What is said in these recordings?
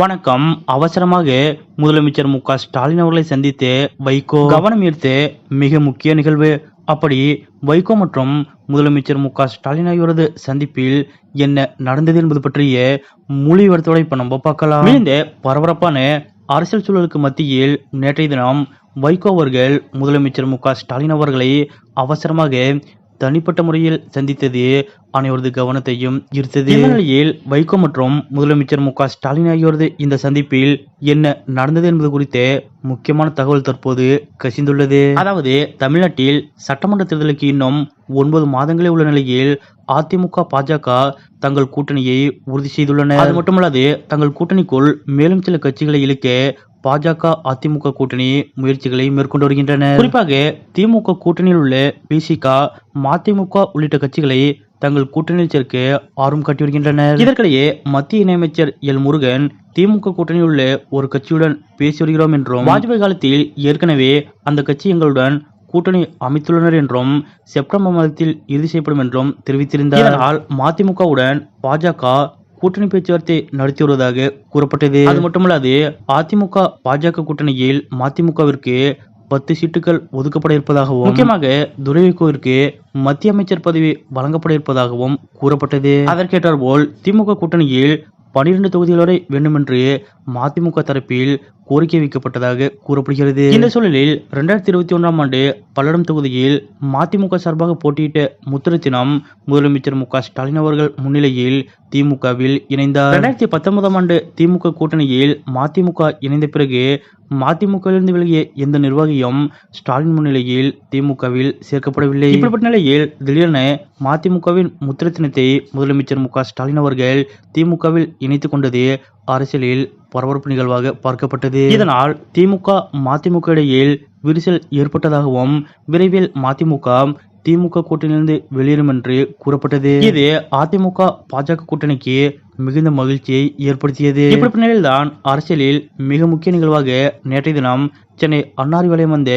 வணக்கம். அவசரமாக முதலமைச்சர் மு.க. ஸ்டாலின் அவர்களை சந்தித்து வைகோ கவனம் ஈர்த்த மிக முக்கிய நிகழ்வு. அப்படி வைகோ மற்றும் முதலமைச்சர் மு.க. ஸ்டாலின் ஆகியோரது சந்திப்பில் என்ன நடந்தது என்பது பற்றிய முழு விவரத்தோட இப்ப நம்ம பார்க்கலாம். இந்த பரபரப்பான அரசியல் சூழலுக்கு மத்தியில் நேற்றைய தினம் வைகோ அவர்கள் முதலமைச்சர் மு.க. ஸ்டாலின் அவர்களை அவசரமாக தனிப்பட்ட முறையில் சந்தித்தது அனைவரது கவனத்தையும் ஈர்த்தது. இந்த நிலையில் வைகோ மற்றும் முதலமைச்சர் மு.க. ஸ்டாலின் ஆகியோரது இந்த சந்திப்பில் என்ன நடந்தது என்பது குறித்த முக்கியமான தகவல் தற்போது கசிந்துள்ளது. அதாவது தமிழ்நாட்டில் சட்டமன்ற தேர்தலுக்கு இன்னும் 9 மாதங்களே உள்ள நிலையில் அதிமுக பாஜக தங்கள் கூட்டணியை உறுதி செய்துள்ளனர். அது மட்டுமல்லாது தங்கள் கூட்டணிக்குள் மேலும் சில கட்சிகளை இழுக்க பாஜக அதிமுக கூட்டணி முயற்சிகளை மேற்கொண்டு வருகின்றனர். குறிப்பாக திமுக கூட்டணியில் உள்ள விசிக, மதிமுக உள்ளிட்ட கட்சிகளை தங்கள் கூட்டணியில் சேர்க்க ஆர்வம் காட்டி வருகின்றனர். இதற்கிடையே மத்திய இணையமைச்சர் எல். முருகன் திமுக கூட்டணியில் உள்ள ஒரு கட்சியுடன் பேசி வருகிறோம் என்றும், வாஜ்பாய் காலத்தில் ஏற்கனவே அந்த கட்சி எங்களுடன் கூட்டணி அமைத்துள்ளனர் என்றும், செப்டம்பர் மாதத்தில் இறுதி செய்யப்படும் என்றும் தெரிவித்திருந்தார். இதனால் மதிமுகவுடன் பாஜக கூட்டணி பேச்சுவார்த்தை நடத்தி வருவதாக கூறப்பட்டது. அது மட்டுமல்லாது அதிமுக பாஜக கூட்டணியில் மதிமுகவிற்கு 10 சீட்டுகள் ஒதுக்கப்பட இருப்பதாகவும், முக்கியமாக துரைவிற்கு மத்திய அமைச்சர் பதவி வழங்கப்பட இருப்பதாகவும் கூறப்பட்டது. அதற்கேற்றாற்போல் திமுக கூட்டணியில் 12 தொகுதிகள் வரை வேண்டுமென்று மதிமுக தரப்பில் கோரிக்கை வைக்கப்பட்டதாக கூறப்படுகிறது. இந்த சூழலில் 2021ஆம் ஆண்டு பல்லடம் தொகுதியில் மதிமுக சார்பாக போட்டியிட்ட முத்துரத்தினம் முதலமைச்சர் மு.க. ஸ்டாலின் அவர்கள் முன்னிலையில் திமுகவில் இணைந்தார். 2019ஆம் ஆண்டு திமுக கூட்டணியில் மதிமுக இணைந்த பிறகு மதிமுகவிலிருந்து விலகிய எந்த நிர்வாகியும் ஸ்டாலின் முன்னிலையில் திமுகவில் சேர்க்கப்படவில்லை. இப்படிப்பட்ட நிலையில் திடீரென மதிமுகவின் முத்துரத்தினத்தை முதலமைச்சர் மு.க. ஸ்டாலின் அவர்கள் திமுகவில் இணைத்துக் கொண்டது அரசியலில் பரபரப்பு நிகழ்வாக பார்க்கப்பட்டது. இதனால் திமுக மதிமுக இடையில் விரிசல் ஏற்பட்டதாகவும், விரைவில் திமுக கூட்டணியிலிருந்து வெளியேறும் என்று கூறப்பட்டது. இது அதிமுக பாஜக கூட்டணிக்கு மிகுந்த மகிழ்ச்சியை ஏற்படுத்தியது. இப்படி நிலையில்தான் அரசியலில் மிக முக்கிய நிகழ்வாக நேற்றைய தினம் சென்னை அண்ணா அறிவாலயம் வந்த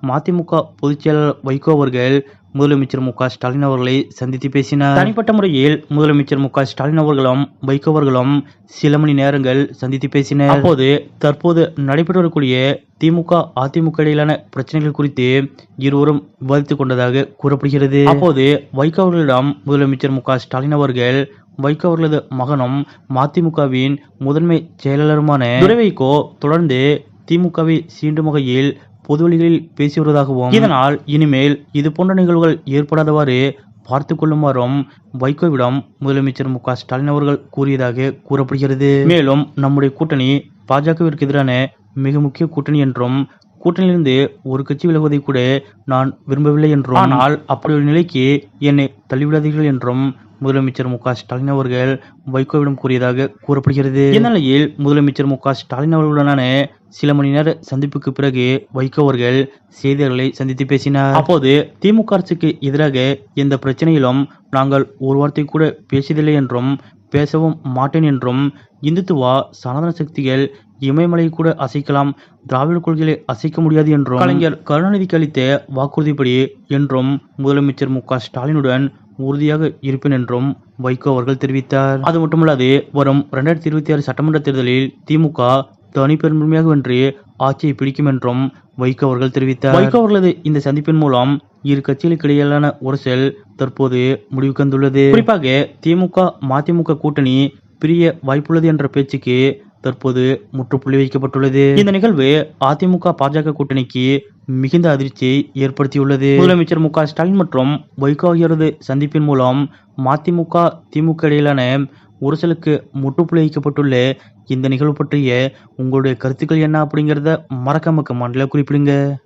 மதிமுக பொதுச் செயலாளர் வைகோ அவர்கள் முதலமைச்சர் மு.க. ஸ்டாலின் அவர்களை சந்தித்து பேசினார். தனிப்பட்ட முறையில் முதலமைச்சர் மு.க. ஸ்டாலின் அவர்களும் வைகோ அவர்களும் சில மணி நேரங்கள் சந்தித்து பேசினர். அப்போது தற்போது நடைபெற்று வரக்கூடிய திமுக அதிமுக இடையிலான பிரச்சனைகள் குறித்து இருவரும் விவாதித்துக் கொண்டதாக கூறப்படுகிறது. அப்போது வைகோ அவர்களிடம் முதலமைச்சர் மு.க. ஸ்டாலின் அவர்கள் வைகோ அவர்களது மகனும் மதிமுகவின் முதன்மை செயலாளருமான துரைவைகோ தொடர்ந்து திமுகவை சீண்டும் வகையில் பொதுவெளிகளில் பேசி வருவதாகவும், இதனால் இனிமேல் இது போன்ற நிகழ்வுகள் ஏற்படாதவாறு பார்த்துக் கொள்ளுமாறும் வைகோவிடம் முதலமைச்சர் மு.க. ஸ்டாலின் அவர்கள் கூறியதாக கூறப்படுகிறது. மேலும் நம்முடைய கூட்டணி பாஜகவிற்கு எதிரான மிக முக்கிய கூட்டணி என்றும், கூட்டணியிலிருந்து ஒரு கட்சி விலகுவதை கூட நான் விரும்பவில்லை என்றும், ஆனால் அப்படி ஒரு நிலைக்கு என்னை தள்ளிவிடாதீர்கள் என்றும் முதலமைச்சர் மு.க. ஸ்டாலின் அவர்கள் வைகோவிடம் கூறியதாக கூறப்படுகிறது. இந்நிலையில் முதலமைச்சர் மு.க. ஸ்டாலின் அவர்களுடனான சில மணி நேர சந்திப்புக்கு பிறகு வைகோ அவர்கள் செய்தியாளர்களை சந்தித்து பேசினார். அப்போது திமுக அரசுக்கு எதிராக எந்த பிரச்சனையிலும் நாங்கள் ஒரு வார்த்தை கூட பேசியதில்லை என்றும், பேசவும் மாட்டேன் என்றும், இந்துத்துவா சனாதன சக்திகள் இமயமலையை கூட அசைக்கலாம், திராவிட கொள்கைகளை அசைக்க முடியாது என்றும், கலைஞர் கருணாநிதிக்கு அளித்த வாக்குறுதிப்படி என்றும் முதலமைச்சர் மு.க. ஸ்டாலினுடன் உறுதியாக இருப்பேன் என்றும் வைகோ அவர்கள் தெரிவித்தார். அது மட்டுமல்லாது வரும் 2026 சட்டமன்ற தேர்தலில் திமுக தனிப்பெரும்பான்மையாக வென்று ஆட்சியை பிடிக்கும் என்றும் வைகோ அவர்கள் தெரிவித்தார். வைகோ அவர்களது இந்த சந்திப்பின் மூலம் இரு கட்சிகளுக்கு இடையிலான உரசல் தற்போது முடிவுக்கு வந்துள்ளது. குறிப்பாக திமுக மதிமுக கூட்டணி பிரிய வாய்ப்புள்ளது என்ற பேச்சுக்கு தற்போது முற்றுப்புள்ளி வைக்கப்பட்டுள்ளது. இந்த நிகழ்வு அதிமுக பாஜக கூட்டணிக்கு மிகுந்த அதிர்ச்சியை ஏற்படுத்தியுள்ளது. முதலமைச்சர் மு.க. ஸ்டாலின் மற்றும் வைகோ ஆகியோரது சந்திப்பின் மூலம் மதிமுக திமுக இடையிலான உரசலுக்கு முற்றுப்புள்ளி வைக்கப்பட்டுள்ள இந்த நிகழ்வு பற்றிய உங்களுடைய கருத்துக்கள் என்ன அப்படிங்கிறத மறக்காம கமெண்ட்ல குறிப்பிடுங்க.